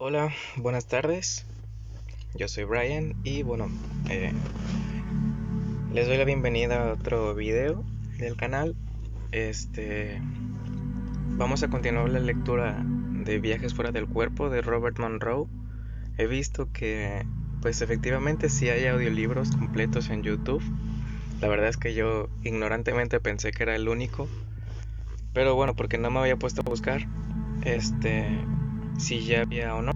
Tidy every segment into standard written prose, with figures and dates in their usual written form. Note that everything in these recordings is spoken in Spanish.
Hola, buenas tardes. Yo soy Brian y les doy la bienvenida a otro video del canal. Vamos a continuar la lectura de Viajes fuera del cuerpo de Robert Monroe. He visto que, pues efectivamente sí hay audiolibros completos en YouTube. La verdad es que yo ignorantemente pensé que era el único, pero bueno, porque no me había puesto a buscar, si ya había o no.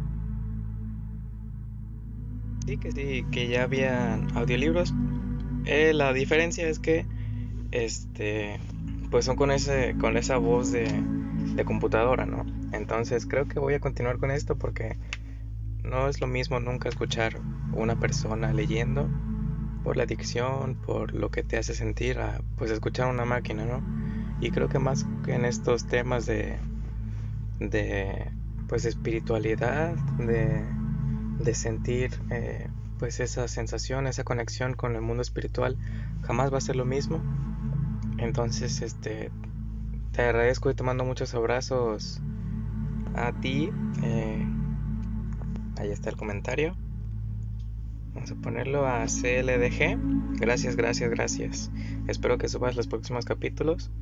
Sí, que ya había audiolibros. La diferencia es que este pues son con esa voz de computadora, ¿no? Entonces creo que voy a continuar con esto porque no es lo mismo nunca escuchar una persona leyendo por la dicción, por lo que te hace sentir, a pues escuchar una máquina, ¿no? Y creo que más que en estos temas de pues espiritualidad, de sentir pues esa sensación, esa conexión con el mundo espiritual, jamás va a ser lo mismo. Entonces, te agradezco y te mando muchos abrazos a ti. Ahí está el comentario. Vamos a ponerlo a CLDG. Gracias. Espero que subas los próximos capítulos.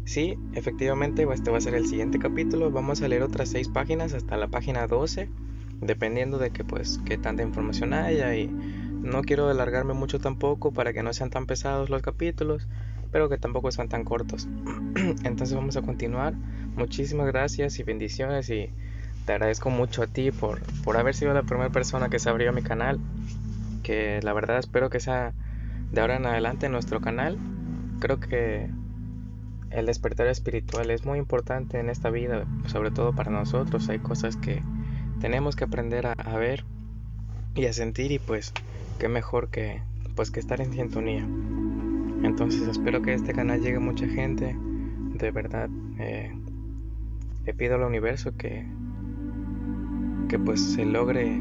Sí, efectivamente, este va a ser el siguiente capítulo. Vamos a leer otras 6 páginas hasta la página 12, dependiendo de que pues qué tanta información haya, y no quiero alargarme mucho tampoco para que no sean tan pesados los capítulos, pero que tampoco sean tan cortos. Entonces vamos a continuar. Muchísimas gracias y bendiciones, y te agradezco mucho a ti por haber sido la primera persona que se abrió a mi canal, que la verdad espero que sea de ahora en adelante nuestro canal. Creo que el despertar espiritual es muy importante en esta vida, sobre todo para nosotros. Hay cosas que tenemos que aprender a ver y a sentir, y pues qué mejor que estar en sintonía. Entonces espero que este canal llegue a mucha gente. De verdad, le pido al universo que pues se logre,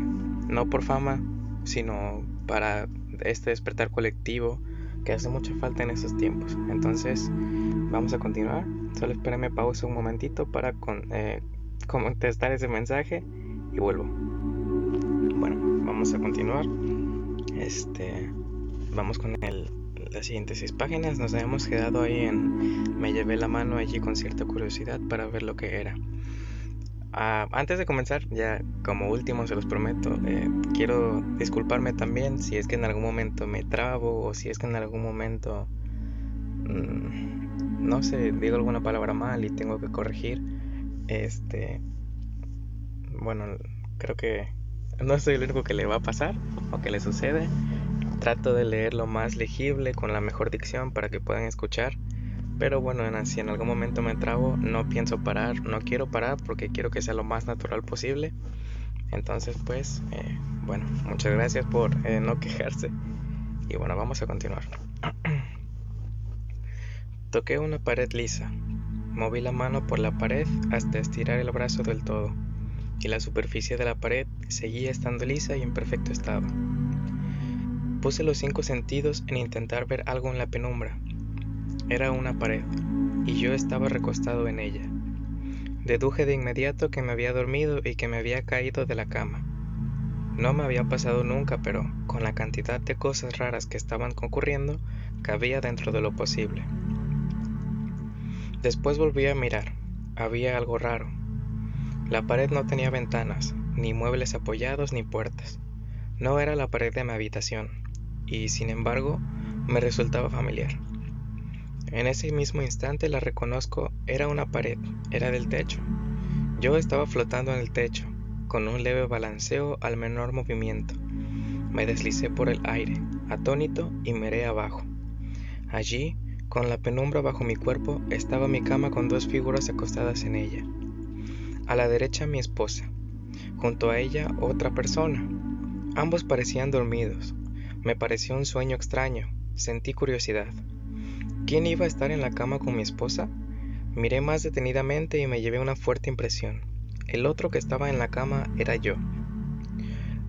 no por fama, sino para este despertar colectivo que hace mucha falta en esos tiempos. Entonces vamos a continuar. Solo espérame, pausa un momentito para contestar ese mensaje y vuelvo. Bueno, vamos a continuar. Vamos con las siguientes 6 páginas. Nos habíamos quedado ahí en me llevé la mano allí con cierta curiosidad para ver lo que era. Antes de comenzar, ya como último se los prometo, quiero disculparme también si es que en algún momento me trabo, o si es que en algún momento no sé, digo alguna palabra mal y tengo que corregir. Bueno, creo que no soy el único que le va a pasar o que le sucede. Trato de leer lo más legible con la mejor dicción para que puedan escuchar. Pero bueno, si en algún momento me trabo, no pienso parar, no quiero parar porque quiero que sea lo más natural posible. Entonces pues, bueno, muchas gracias por no quejarse. Y bueno, vamos a continuar. Toqué una pared lisa. Moví la mano por la pared hasta estirar el brazo del todo, y la superficie de la pared seguía estando lisa y en perfecto estado. Puse los 5 sentidos en intentar ver algo en la penumbra. Era una pared, y yo estaba recostado en ella. Deduje de inmediato que me había dormido y que me había caído de la cama. No me había pasado nunca, pero con la cantidad de cosas raras que estaban ocurriendo, cabía dentro de lo posible. Después volví a mirar. Había algo raro. La pared no tenía ventanas, ni muebles apoyados, ni puertas. No era la pared de mi habitación, y sin embargo me resultaba familiar. En ese mismo instante la reconozco. Era una pared, era del techo. Yo estaba flotando en el techo, con un leve balanceo al menor movimiento. Me deslicé por el aire, atónito, y miré abajo. Allí, con la penumbra bajo mi cuerpo, estaba mi cama con 2 figuras acostadas en ella. A la derecha mi esposa, junto a ella otra persona. Ambos parecían dormidos. Me pareció un sueño extraño. Sentí curiosidad. ¿Quién iba a estar en la cama con mi esposa? Miré más detenidamente y me llevé una fuerte impresión. El otro que estaba en la cama era yo.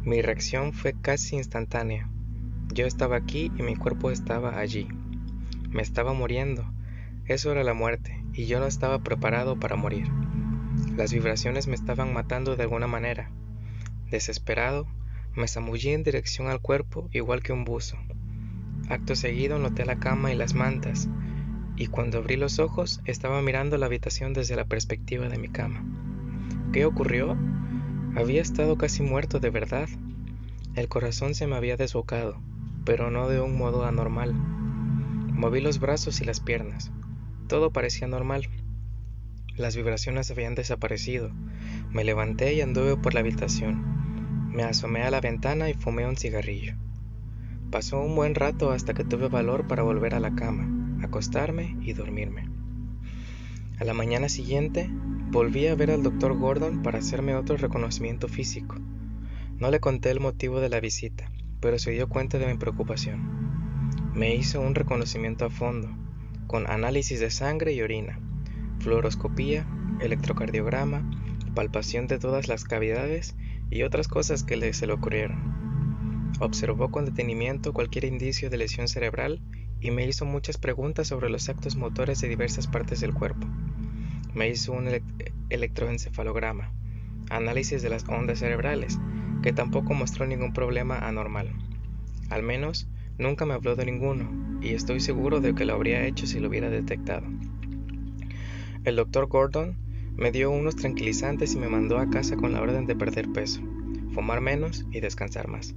Mi reacción fue casi instantánea. Yo estaba aquí y mi cuerpo estaba allí. Me estaba muriendo. Eso era la muerte, y yo no estaba preparado para morir. Las vibraciones me estaban matando de alguna manera. Desesperado, me zambullí en dirección al cuerpo igual que un buzo. Acto seguido noté la cama y las mantas, y cuando abrí los ojos estaba mirando la habitación desde la perspectiva de mi cama. ¿Qué ocurrió? Había estado casi muerto de verdad. El corazón se me había desbocado, pero no de un modo anormal. Moví los brazos y las piernas. Todo parecía normal. Las vibraciones habían desaparecido. Me levanté y anduve por la habitación. Me asomé a la ventana y fumé un cigarrillo. Pasó un buen rato hasta que tuve valor para volver a la cama, acostarme y dormirme. A la mañana siguiente, volví a ver al Dr. Gordon para hacerme otro reconocimiento físico. No le conté el motivo de la visita, pero se dio cuenta de mi preocupación. Me hizo un reconocimiento a fondo, con análisis de sangre y orina, fluoroscopía, electrocardiograma, palpación de todas las cavidades y otras cosas que se le ocurrieron. Observó con detenimiento cualquier indicio de lesión cerebral y me hizo muchas preguntas sobre los actos motores de diversas partes del cuerpo. Me hizo un electroencefalograma, análisis de las ondas cerebrales, que tampoco mostró ningún problema anormal. Al menos, nunca me habló de ninguno, y estoy seguro de que lo habría hecho si lo hubiera detectado. El Dr. Gordon me dio unos tranquilizantes y me mandó a casa con la orden de perder peso, fumar menos y descansar más.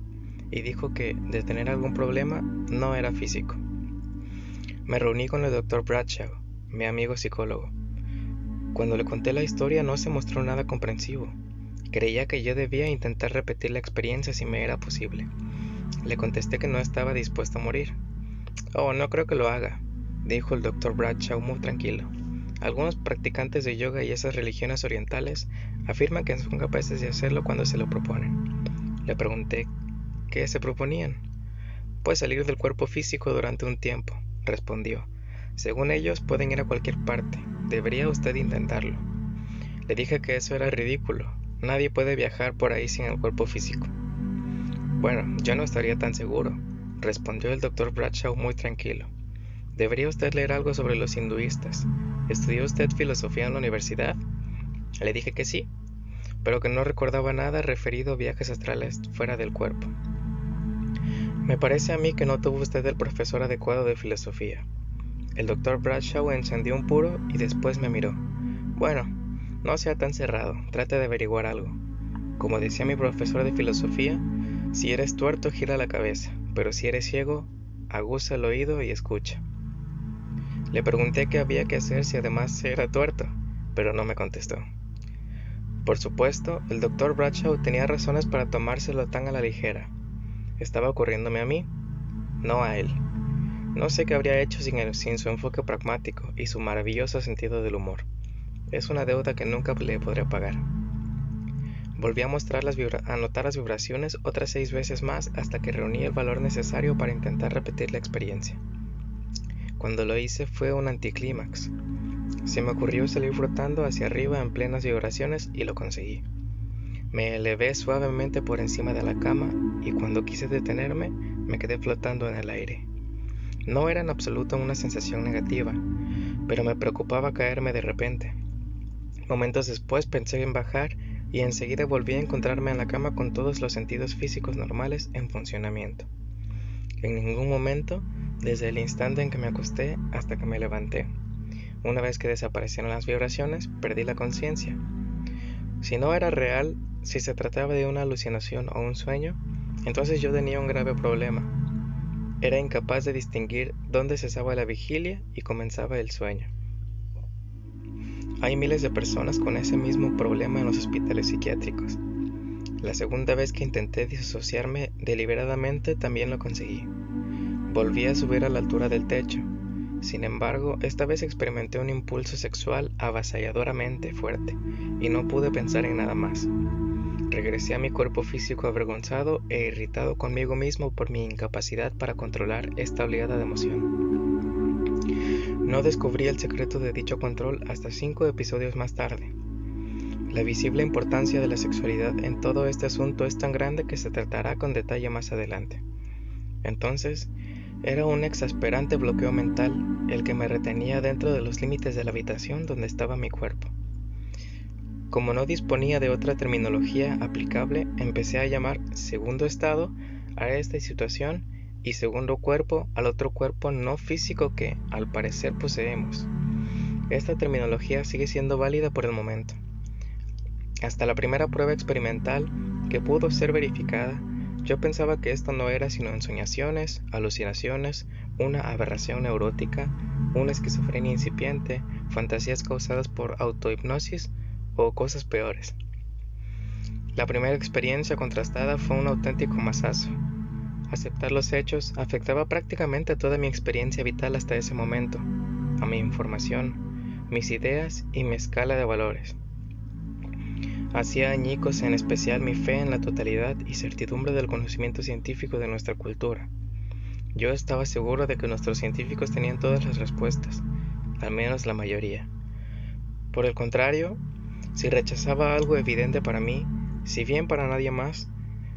Y dijo que, de tener algún problema, no era físico. Me reuní con el Dr. Bradshaw, mi amigo psicólogo. Cuando le conté la historia no se mostró nada comprensivo. Creía que yo debía intentar repetir la experiencia si me era posible. Le contesté que no estaba dispuesto a morir. «Oh, no creo que lo haga», dijo el Dr. Bradshaw muy tranquilo. «Algunos practicantes de yoga y esas religiones orientales afirman que son capaces de hacerlo cuando se lo proponen». Le pregunté ¿qué se proponían? Pues salir del cuerpo físico durante un tiempo, respondió. Según ellos pueden ir a cualquier parte. Debería usted intentarlo. Le dije que eso era ridículo. Nadie puede viajar por ahí sin el cuerpo físico. Bueno, yo no estaría tan seguro, respondió el Dr. Bradshaw muy tranquilo. Debería usted leer algo sobre los hinduistas. ¿Estudió usted filosofía en la universidad? Le dije que sí, pero que no recordaba nada referido a viajes astrales fuera del cuerpo. Me parece a mí que no tuvo usted el profesor adecuado de filosofía. El Dr. Bradshaw encendió un puro y después me miró. Bueno, no sea tan cerrado, trate de averiguar algo. Como decía mi profesor de filosofía, si eres tuerto gira la cabeza, pero si eres ciego, aguza el oído y escucha. Le pregunté qué había que hacer si además era tuerto, pero no me contestó. Por supuesto, el Dr. Bradshaw tenía razones para tomárselo tan a la ligera. Estaba ocurriéndome a mí, no a él. No sé qué habría hecho sin su enfoque pragmático y su maravilloso sentido del humor. Es una deuda que nunca le podré pagar. Volví a notar las vibraciones otras 6 veces más hasta que reuní el valor necesario para intentar repetir la experiencia. Cuando lo hice fue un anticlímax. Se me ocurrió salir flotando hacia arriba en plenas vibraciones y lo conseguí. Me elevé suavemente por encima de la cama y cuando quise detenerme, me quedé flotando en el aire. No era en absoluto una sensación negativa, pero me preocupaba caerme de repente. Momentos después pensé en bajar y enseguida volví a encontrarme en la cama con todos los sentidos físicos normales en funcionamiento. En ningún momento, desde el instante en que me acosté hasta que me levanté. Una vez que desaparecieron las vibraciones, perdí la conciencia. Si no era real, si se trataba de una alucinación o un sueño, entonces yo tenía un grave problema. Era incapaz de distinguir dónde cesaba la vigilia y comenzaba el sueño. Hay miles de personas con ese mismo problema en los hospitales psiquiátricos. La segunda vez que intenté disociarme deliberadamente también lo conseguí. Volví a subir a la altura del techo. Sin embargo, esta vez experimenté un impulso sexual avasalladoramente fuerte y no pude pensar en nada más. Regresé a mi cuerpo físico avergonzado e irritado conmigo mismo por mi incapacidad para controlar esta oleada de emoción. No descubrí el secreto de dicho control hasta 5 episodios más tarde. La visible importancia de la sexualidad en todo este asunto es tan grande que se tratará con detalle más adelante. Entonces, era un exasperante bloqueo mental el que me retenía dentro de los límites de la habitación donde estaba mi cuerpo. Como no disponía de otra terminología aplicable, empecé a llamar segundo estado a esta situación y segundo cuerpo al otro cuerpo no físico que, al parecer, poseemos. Esta terminología sigue siendo válida por el momento. Hasta la primera prueba experimental, que pudo ser verificada, yo pensaba que esto no era sino ensoñaciones, alucinaciones, una aberración neurótica, una esquizofrenia incipiente, fantasías causadas por autohipnosis o cosas peores. La primera experiencia contrastada fue un auténtico mazazo. Aceptar los hechos afectaba prácticamente toda mi experiencia vital hasta ese momento, a mi información, mis ideas y mi escala de valores. Hacía añicos en especial mi fe en la totalidad y certidumbre del conocimiento científico de nuestra cultura. Yo estaba seguro de que nuestros científicos tenían todas las respuestas, al menos la mayoría. Por el contrario, si rechazaba algo evidente para mí, si bien para nadie más,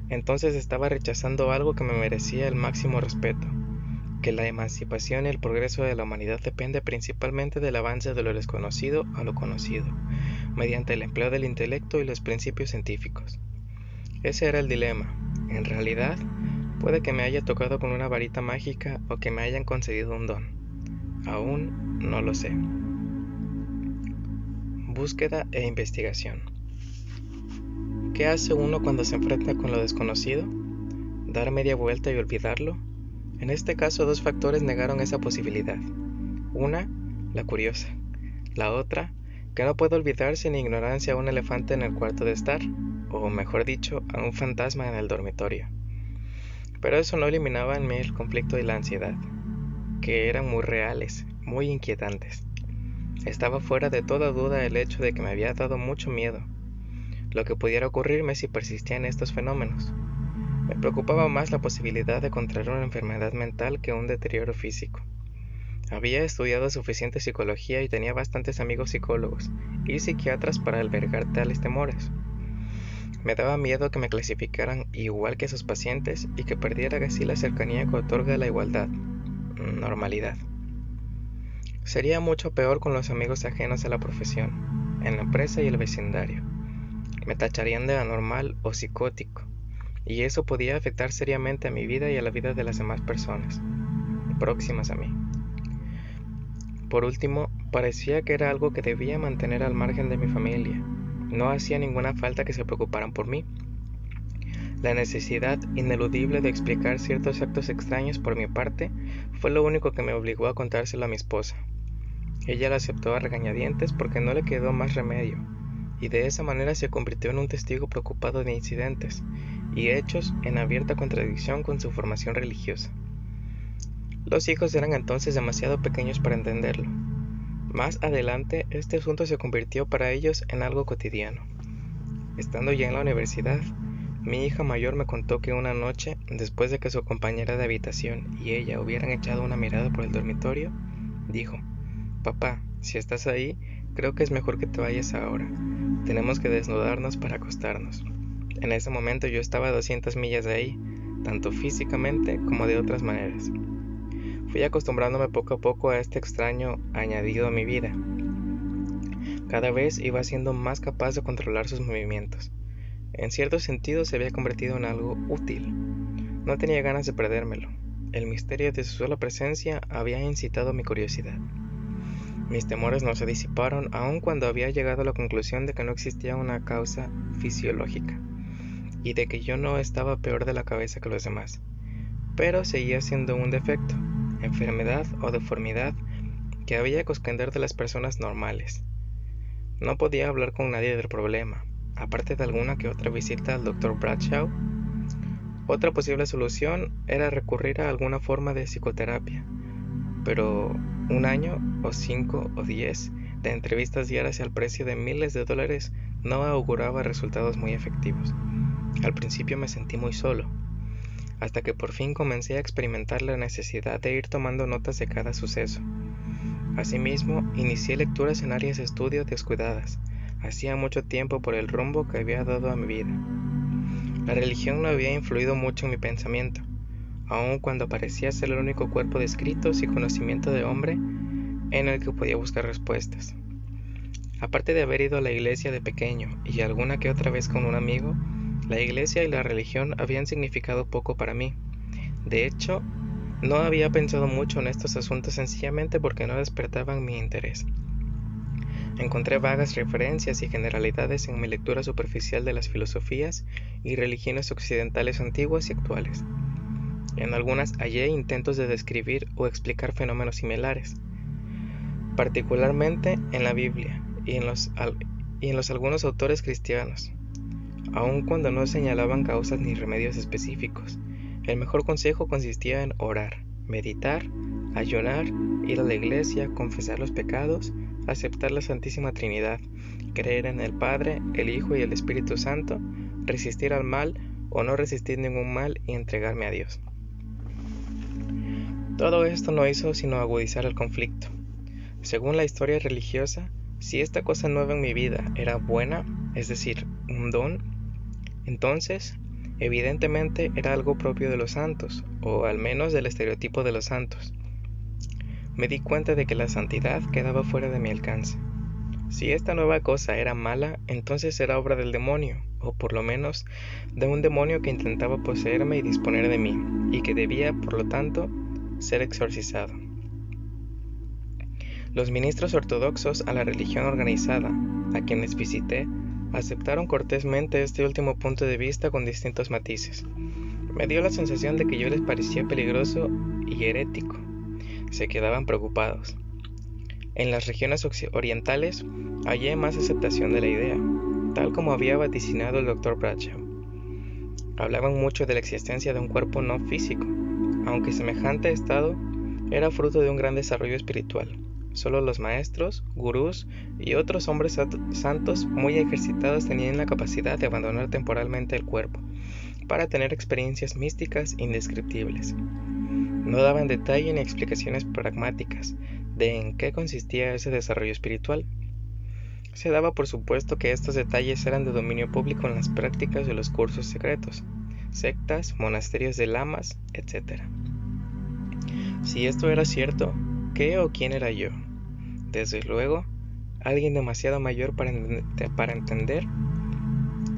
entonces estaba rechazando algo que me merecía el máximo respeto, que la emancipación y el progreso de la humanidad depende principalmente del avance de lo desconocido a lo conocido, mediante el empleo del intelecto y los principios científicos. Ese era el dilema. En realidad, puede que me haya tocado con una varita mágica o que me hayan concedido un don. Aún no lo sé. Búsqueda e investigación. ¿Qué hace uno cuando se enfrenta con lo desconocido? ¿Dar media vuelta y olvidarlo? En este caso, dos factores negaron esa posibilidad. Una, la curiosa. La otra, que no puede olvidarse en ignorancia a un elefante en el cuarto de estar, o mejor dicho, a un fantasma en el dormitorio. Pero eso no eliminaba en mí el conflicto y la ansiedad, que eran muy reales, muy inquietantes. Estaba fuera de toda duda el hecho de que me había dado mucho miedo, lo que pudiera ocurrirme si persistían estos fenómenos. Me preocupaba más la posibilidad de contraer una enfermedad mental que un deterioro físico. Había estudiado suficiente psicología y tenía bastantes amigos psicólogos y psiquiatras para albergar tales temores. Me daba miedo que me clasificaran igual que sus pacientes y que perdiera así la cercanía que otorga la igualdad, normalidad. Sería mucho peor con los amigos ajenos a la profesión, en la empresa y el vecindario. Me tacharían de anormal o psicótico, y eso podía afectar seriamente a mi vida y a la vida de las demás personas, próximas a mí. Por último, parecía que era algo que debía mantener al margen de mi familia. No hacía ninguna falta que se preocuparan por mí. La necesidad ineludible de explicar ciertos actos extraños por mi parte fue lo único que me obligó a contárselo a mi esposa. Ella lo aceptó a regañadientes porque no le quedó más remedio, y de esa manera se convirtió en un testigo preocupado de incidentes y hechos en abierta contradicción con su formación religiosa. Los hijos eran entonces demasiado pequeños para entenderlo. Más adelante, este asunto se convirtió para ellos en algo cotidiano. Estando ya en la universidad, mi hija mayor me contó que una noche, después de que su compañera de habitación y ella hubieran echado una mirada por el dormitorio, dijo: «Papá, si estás ahí, creo que es mejor que te vayas ahora. Tenemos que desnudarnos para acostarnos». En ese momento yo estaba a 200 millas de ahí, tanto físicamente como de otras maneras. Fui acostumbrándome poco a poco a este extraño añadido a mi vida. Cada vez iba siendo más capaz de controlar sus movimientos. En cierto sentido se había convertido en algo útil. No tenía ganas de perdérmelo. El misterio de su sola presencia había incitado mi curiosidad. Mis temores no se disiparon aun cuando había llegado a la conclusión de que no existía una causa fisiológica y de que yo no estaba peor de la cabeza que los demás. Pero seguía siendo un defecto, enfermedad o deformidad que había que esconder de las personas normales. No podía hablar con nadie del problema, aparte de alguna que otra visita al Dr. Bradshaw. Otra posible solución era recurrir a alguna forma de psicoterapia, pero 1 año o 5 o 10 de entrevistas diarias al precio de miles de dólares no auguraba resultados muy efectivos. Al principio me sentí muy solo, hasta que por fin comencé a experimentar la necesidad de ir tomando notas de cada suceso. Asimismo, inicié lecturas en áreas de estudio descuidadas, hacía mucho tiempo por el rumbo que había dado a mi vida. La religión no había influido mucho en mi pensamiento, aun cuando parecía ser el único cuerpo de escritos y conocimiento de hombre en el que podía buscar respuestas. Aparte de haber ido a la iglesia de pequeño y alguna que otra vez con un amigo, la iglesia y la religión habían significado poco para mí. De hecho, no había pensado mucho en estos asuntos sencillamente porque no despertaban mi interés. Encontré vagas referencias y generalidades en mi lectura superficial de las filosofías y religiones occidentales antiguas y actuales. En algunas hallé intentos de describir o explicar fenómenos similares, particularmente en la Biblia y en los algunos autores cristianos, aun cuando no señalaban causas ni remedios específicos. El mejor consejo consistía en orar, meditar, ayunar, ir a la iglesia, confesar los pecados, aceptar la Santísima Trinidad, creer en el Padre, el Hijo y el Espíritu Santo, resistir al mal o no resistir ningún mal y entregarme a Dios. Todo esto no hizo sino agudizar el conflicto. Según la historia religiosa, si esta cosa nueva en mi vida era buena, es decir, un don, entonces, evidentemente era algo propio de los santos, o al menos del estereotipo de los santos. Me di cuenta de que la santidad quedaba fuera de mi alcance. Si esta nueva cosa era mala, entonces era obra del demonio, o por lo menos de un demonio que intentaba poseerme y disponer de mí, y que debía, por lo tanto, ser exorcizado. Los ministros ortodoxos a la religión organizada, a quienes visité, aceptaron cortésmente este último punto de vista con distintos matices. Me dio la sensación de que yo les parecía peligroso y herético. Se quedaban preocupados. En las regiones orientales hallé más aceptación de la idea, tal como había vaticinado el Dr. Bradshaw. Hablaban mucho de la existencia de un cuerpo no físico, aunque semejante estado era fruto de un gran desarrollo espiritual. Solo los maestros, gurús y otros hombres santos muy ejercitados tenían la capacidad de abandonar temporalmente el cuerpo para tener experiencias místicas indescriptibles. No daban detalle ni explicaciones pragmáticas de en qué consistía ese desarrollo espiritual. Se daba por supuesto que estos detalles eran de dominio público en las prácticas de los cursos secretos, sectas, monasterios de lamas, etc. Si esto era cierto, ¿qué o quién era yo? Desde luego, alguien demasiado mayor para entender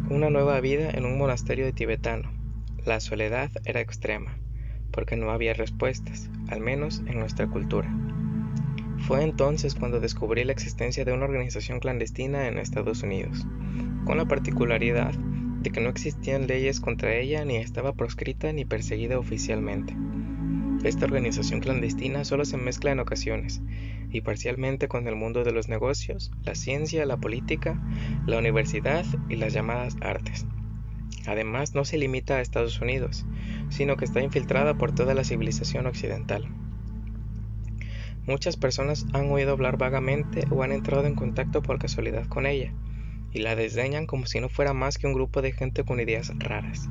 una nueva vida en un monasterio tibetano. La soledad era extrema, porque no había respuestas, al menos en nuestra cultura. Fue entonces cuando descubrí la existencia de una organización clandestina en Estados Unidos, con la particularidad de que no existían leyes contra ella ni estaba proscrita ni perseguida oficialmente. Esta organización clandestina solo se mezcla en ocasiones, y parcialmente con el mundo de los negocios, la ciencia, la política, la universidad y las llamadas artes. Además, no se limita a Estados Unidos, sino que está infiltrada por toda la civilización occidental. Muchas personas han oído hablar vagamente o han entrado en contacto por casualidad con ella, y la desdeñan como si no fuera más que un grupo de gente con ideas raras.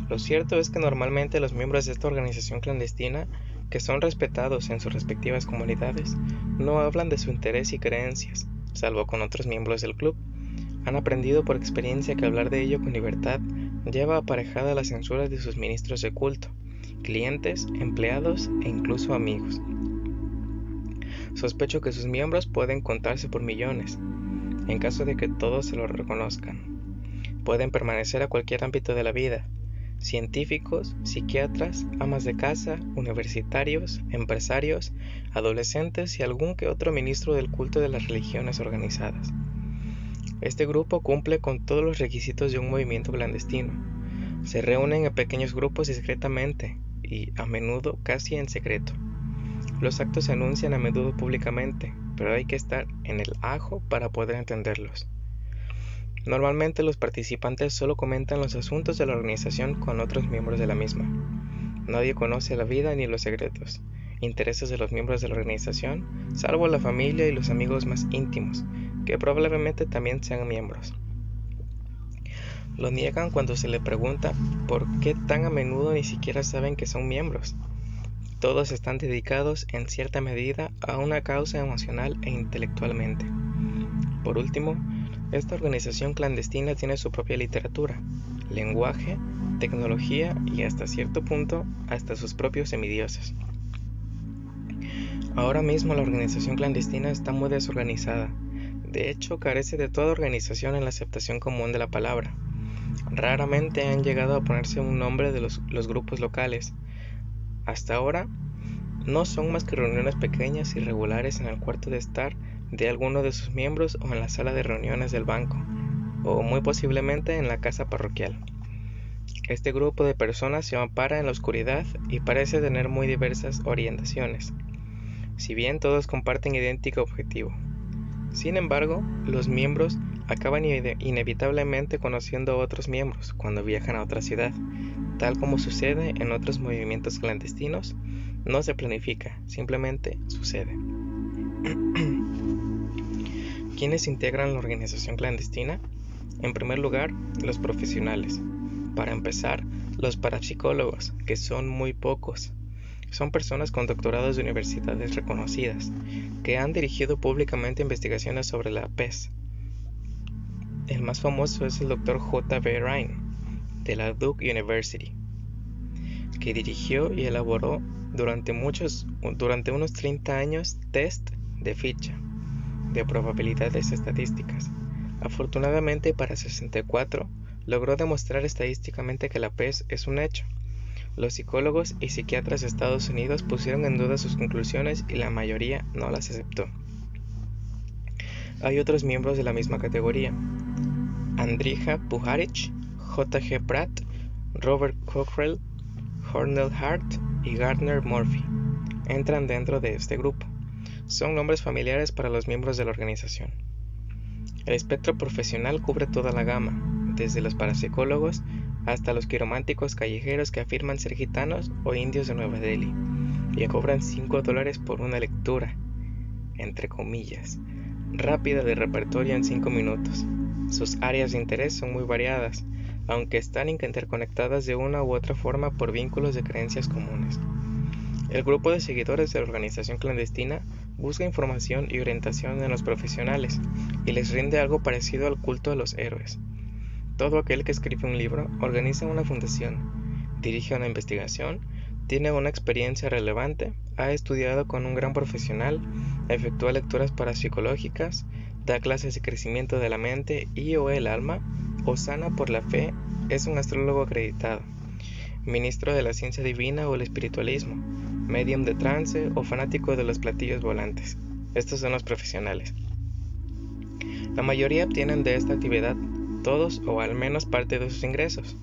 Lo cierto es que normalmente los miembros de esta organización clandestina, que son respetados en sus respectivas comunidades, no hablan de su interés y creencias, salvo con otros miembros del club. Han aprendido por experiencia que hablar de ello con libertad lleva aparejada la censura de sus ministros de culto, clientes, empleados e incluso amigos. Sospecho que sus miembros pueden contarse por millones, en caso de que todos se lo reconozcan. Pueden permanecer a cualquier ámbito de la vida: científicos, psiquiatras, amas de casa, universitarios, empresarios, adolescentes y algún que otro ministro del culto de las religiones organizadas. Este grupo cumple con todos los requisitos de un movimiento clandestino. Se reúnen en pequeños grupos discretamente y, a menudo, casi en secreto. Los actos se anuncian a menudo públicamente, pero hay que estar en el ajo para poder entenderlos. Normalmente los participantes solo comentan los asuntos de la organización con otros miembros de la misma. Nadie conoce la vida ni los secretos, intereses de los miembros de la organización, salvo la familia y los amigos más íntimos, que probablemente también sean miembros. Lo niegan cuando se le pregunta por qué tan a menudo ni siquiera saben que son miembros. Todos están dedicados en cierta medida a una causa emocional e intelectualmente. Por último, esta organización clandestina tiene su propia literatura, lenguaje, tecnología y hasta cierto punto hasta sus propios semidioses. Ahora mismo la organización clandestina está muy desorganizada, De hecho, carece de toda organización en la aceptación común de la palabra. Raramente han llegado a ponerse un nombre de los grupos locales. Hasta ahora, no son más que reuniones pequeñas y regulares en el cuarto de estar de alguno de sus miembros o en la sala de reuniones del banco, o muy posiblemente en la casa parroquial. Este grupo de personas se ampara en la oscuridad y parece tener muy diversas orientaciones, si bien todos comparten idéntico objetivo. Sin embargo, los miembros acaban inevitablemente conociendo a otros miembros cuando viajan a otra ciudad, tal como sucede en otros movimientos clandestinos. No se planifica, simplemente sucede. ¿Quiénes integran la organización clandestina? En primer lugar, los profesionales. Para empezar, los parapsicólogos, que son muy pocos. Son personas con doctorados de universidades reconocidas, que han dirigido públicamente investigaciones sobre la PES. El más famoso es el Dr. J.B. Rhine, de la Duke University, que dirigió y elaboró durante unos 30 años test de ficha de probabilidades estadísticas. Afortunadamente para 64, logró demostrar estadísticamente que la PES es un hecho. Los psicólogos y psiquiatras de Estados Unidos pusieron en duda sus conclusiones y la mayoría no las aceptó. Hay otros miembros de la misma categoría: Andrija Puharich, J.G. Pratt, Robert Cockrell, Cornell Hart y Gardner Murphy entran dentro de este grupo. Son nombres familiares para los miembros de la organización. El espectro profesional cubre toda la gama, desde los parapsicólogos hasta los quirománticos callejeros que afirman ser gitanos o indios de Nueva Delhi y cobran $5 por una lectura, entre comillas, rápida de repertorio en 5 minutos. Sus áreas de interés son muy variadas, aunque están interconectadas de una u otra forma por vínculos de creencias comunes. El grupo de seguidores de la organización clandestina busca información y orientación en los profesionales y les rinde algo parecido al culto a los héroes. Todo aquel que escribe un libro, organiza una fundación, dirige una investigación, tiene una experiencia relevante, ha estudiado con un gran profesional, efectúa lecturas parapsicológicas, da clases de crecimiento de la mente y o el alma, o sana por la fe, es un astrólogo acreditado, ministro de la ciencia divina o el espiritualismo, medium de trance o fanático de los platillos volantes. Estos son los profesionales. La mayoría obtienen de esta actividad todos o al menos parte de sus ingresos.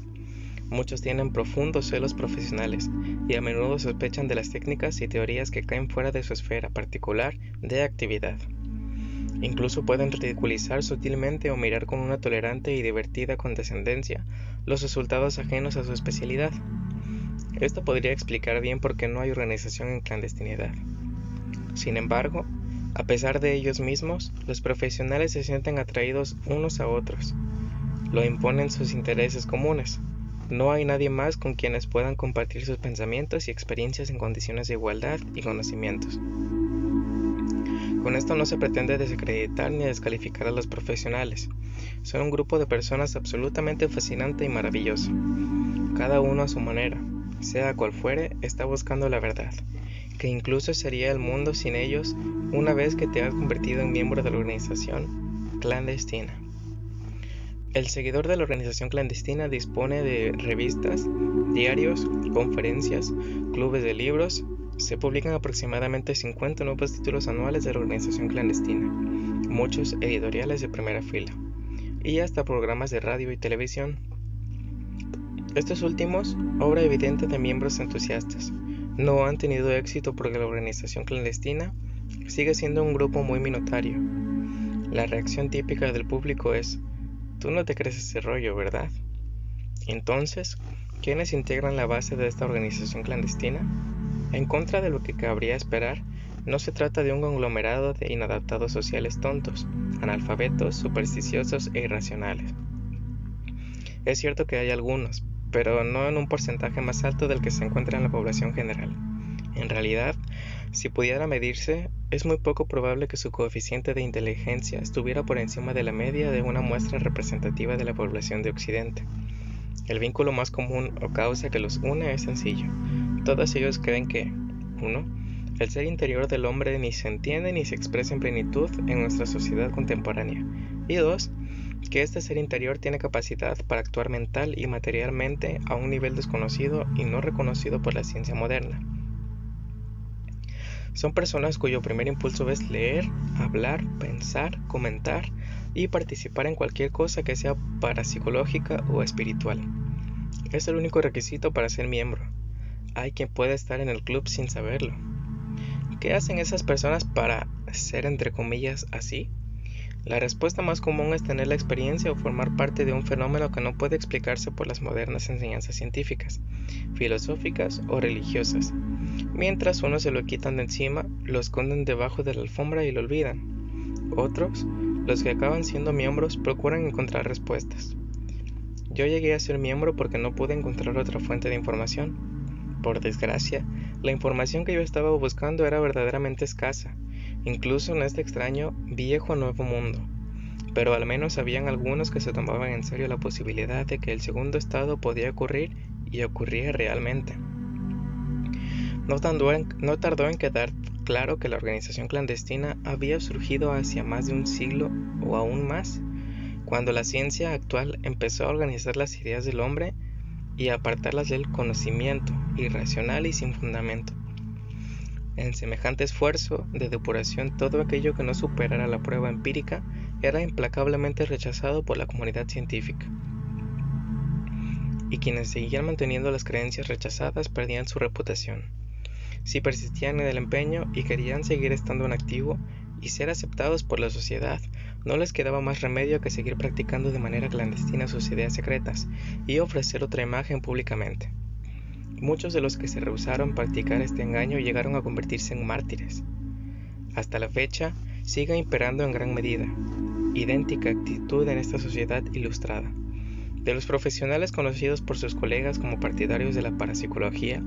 Muchos tienen profundos celos profesionales y a menudo sospechan de las técnicas y teorías que caen fuera de su esfera particular de actividad. Incluso pueden ridiculizar sutilmente o mirar con una tolerante y divertida condescendencia los resultados ajenos a su especialidad. Esto podría explicar bien por qué no hay organización en clandestinidad. Sin embargo, a pesar de ellos mismos, los profesionales se sienten atraídos unos a otros. Lo imponen sus intereses comunes. No hay nadie más con quienes puedan compartir sus pensamientos y experiencias en condiciones de igualdad y conocimientos. Con esto no se pretende desacreditar ni descalificar a los profesionales. Son un grupo de personas absolutamente fascinante y maravilloso. Cada uno a su manera, sea cual fuere, está buscando la verdad, que incluso sería el mundo sin ellos una vez que te has convertido en miembro de la organización clandestina. El seguidor de la organización clandestina dispone de revistas, diarios, conferencias, clubes de libros. Se publican aproximadamente 50 nuevos títulos anuales de la organización clandestina, muchos editoriales de primera fila, y hasta programas de radio y televisión. Estos últimos, obra evidente de miembros entusiastas, no han tenido éxito porque la organización clandestina sigue siendo un grupo muy minoritario. La reacción típica del público es: tú no te crees ese rollo, ¿verdad? Entonces, ¿quiénes integran la base de esta organización clandestina? En contra de lo que cabría esperar, no se trata de un conglomerado de inadaptados sociales tontos, analfabetos, supersticiosos e irracionales. Es cierto que hay algunos, pero no en un porcentaje más alto del que se encuentra en la población general. En realidad, si pudiera medirse, es muy poco probable que su coeficiente de inteligencia estuviera por encima de la media de una muestra representativa de la población de Occidente. El vínculo más común o causa que los une es sencillo. Todos ellos creen que 1. El ser interior del hombre ni se entiende ni se expresa en plenitud en nuestra sociedad contemporánea. Y 2. Que este ser interior tiene capacidad para actuar mental y materialmente a un nivel desconocido y no reconocido por la ciencia moderna. Son personas cuyo primer impulso es leer, hablar, pensar, comentar y participar en cualquier cosa que sea parapsicológica o espiritual. Es el único requisito para ser miembro. Hay quien puede estar en el club sin saberlo. ¿Qué hacen esas personas para ser, entre comillas, así? La respuesta más común es tener la experiencia o formar parte de un fenómeno que no puede explicarse por las modernas enseñanzas científicas, filosóficas o religiosas. Mientras unos se lo quitan de encima, lo esconden debajo de la alfombra y lo olvidan. Otros, los que acaban siendo miembros, procuran encontrar respuestas. Yo llegué a ser miembro porque no pude encontrar otra fuente de información. Por desgracia, la información que yo estaba buscando era verdaderamente escasa, incluso en este extraño, viejo nuevo mundo. Pero al menos habían algunos que se tomaban en serio la posibilidad de que el segundo estado podía ocurrir y ocurría realmente. No tardó en quedar claro que la organización clandestina había surgido hacia más de un siglo o aún más, cuando la ciencia actual empezó a organizar las ideas del hombre y apartarlas del conocimiento irracional y sin fundamento. En semejante esfuerzo de depuración, todo aquello que no superara la prueba empírica era implacablemente rechazado por la comunidad científica. Y quienes seguían manteniendo las creencias rechazadas perdían su reputación. Si persistían en el empeño y querían seguir estando en activo y ser aceptados por la sociedad, no les quedaba más remedio que seguir practicando de manera clandestina sus ideas secretas y ofrecer otra imagen públicamente. Muchos de los que se rehusaron a practicar este engaño llegaron a convertirse en mártires. Hasta la fecha, sigue imperando en gran medida idéntica actitud en esta sociedad ilustrada. De los profesionales conocidos por sus colegas como partidarios de la parapsicología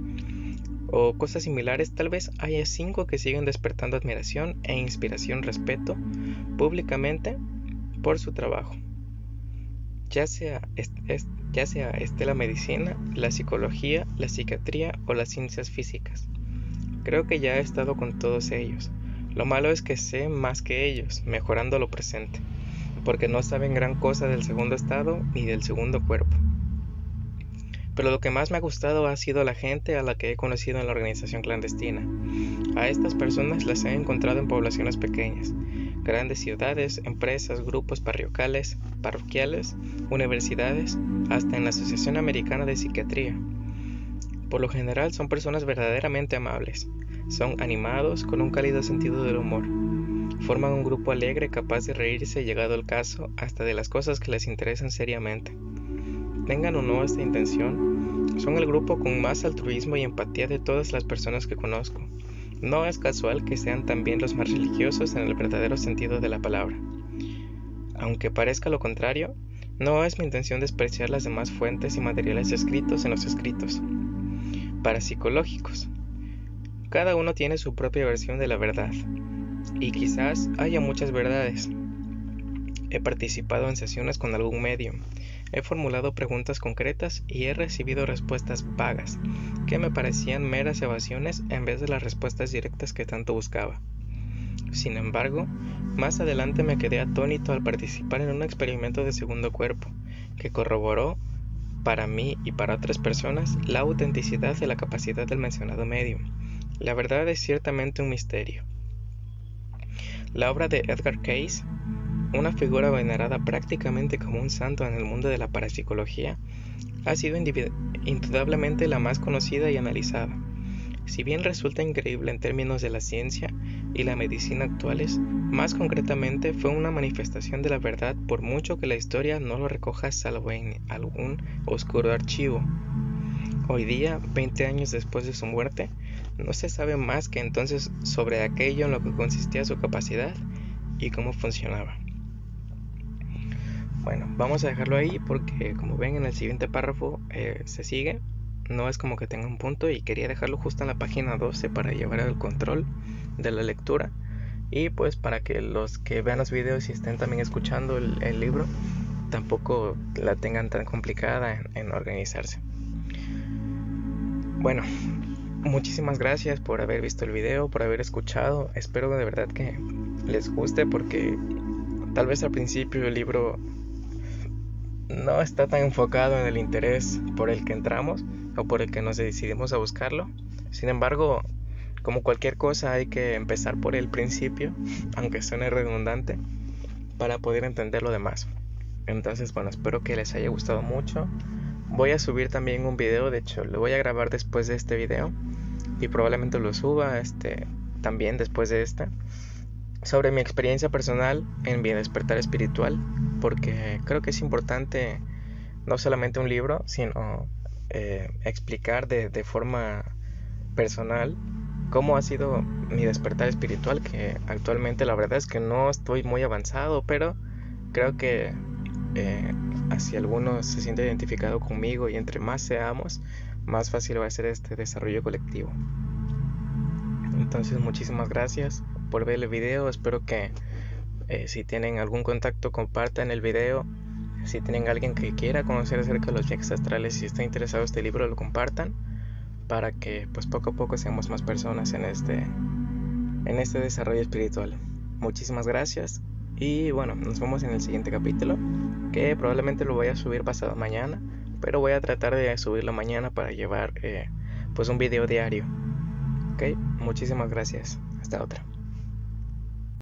o cosas similares, tal vez haya 5 que siguen despertando admiración e inspiración respeto públicamente por su trabajo. Ya sea la medicina, la psicología, la psiquiatría o las ciencias físicas. Creo que ya he estado con todos ellos. Lo malo es que sé más que ellos, mejorando lo presente, porque no saben gran cosa del segundo estado ni del segundo cuerpo. Pero lo que más me ha gustado ha sido la gente a la que he conocido en la organización clandestina. A estas personas las he encontrado en poblaciones pequeñas, grandes ciudades, empresas, grupos parroquiales, universidades, hasta en la Asociación Americana de Psiquiatría. Por lo general son personas verdaderamente amables, son animados con un cálido sentido del humor, forman un grupo alegre capaz de reírse llegado el caso hasta de las cosas que les interesan seriamente. Tengan o no esta intención, son el grupo con más altruismo y empatía de todas las personas que conozco. No es casual que sean también los más religiosos en el verdadero sentido de la palabra. Aunque parezca lo contrario, no es mi intención despreciar las demás fuentes y materiales escritos en los escritos parapsicológicos. Cada uno tiene su propia versión de la verdad, y quizás haya muchas verdades. He participado en sesiones con algún medium, he formulado preguntas concretas y he recibido respuestas vagas, que me parecían meras evasiones en vez de las respuestas directas que tanto buscaba. Sin embargo, más adelante me quedé atónito al participar en un experimento de segundo cuerpo, que corroboró, para mí y para otras personas, la autenticidad de la capacidad del mencionado medium. La verdad es ciertamente un misterio. La obra de Edgar Cayce, una figura venerada prácticamente como un santo en el mundo de la parapsicología, ha sido indudablemente la más conocida y analizada. Si bien resulta increíble en términos de la ciencia y la medicina actuales, más concretamente fue una manifestación de la verdad por mucho que la historia no lo recoja salvo en algún oscuro archivo. Hoy día, 20 años después de su muerte, no se sabe más que entonces sobre aquello en lo que consistía su capacidad y cómo funcionaba. Bueno, vamos a dejarlo ahí porque como ven en el siguiente párrafo se sigue. No es como que tenga un punto y quería dejarlo justo en la página 12 para llevar el control de la lectura y pues para que los que vean los videos y estén también escuchando el libro tampoco la tengan tan complicada en organizarse. Bueno, muchísimas gracias por haber visto el video, por haber escuchado. Espero de verdad que les guste, porque tal vez al principio el libro no está tan enfocado en el interés por el que entramos o por el que nos decidimos a buscarlo. Sin embargo, como cualquier cosa, hay que empezar por el principio, aunque suene redundante, para poder entender lo demás. Entonces, bueno, espero que les haya gustado mucho. Voy a subir también un video, de hecho lo voy a grabar después de este video y probablemente lo suba también después de sobre mi experiencia personal en mi despertar espiritual, porque creo que es importante no solamente un libro, sino explicar de forma personal cómo ha sido mi despertar espiritual, que actualmente la verdad es que no estoy muy avanzado, pero creo que si alguno se siente identificado conmigo y entre más seamos, más fácil va a ser este desarrollo colectivo. Entonces, muchísimas gracias por ver el video. Espero que si tienen algún contacto, compartan el video. Si tienen alguien que quiera conocer acerca de los viajes astrales y si está interesado en este libro, lo compartan, para que pues poco a poco seamos más personas en este desarrollo espiritual. Muchísimas gracias y bueno, nos vemos en el siguiente capítulo, que probablemente lo voy a subir pasado mañana, pero voy a tratar de subirlo mañana para llevar pues un video diario. Ok, muchísimas gracias. Hasta otra.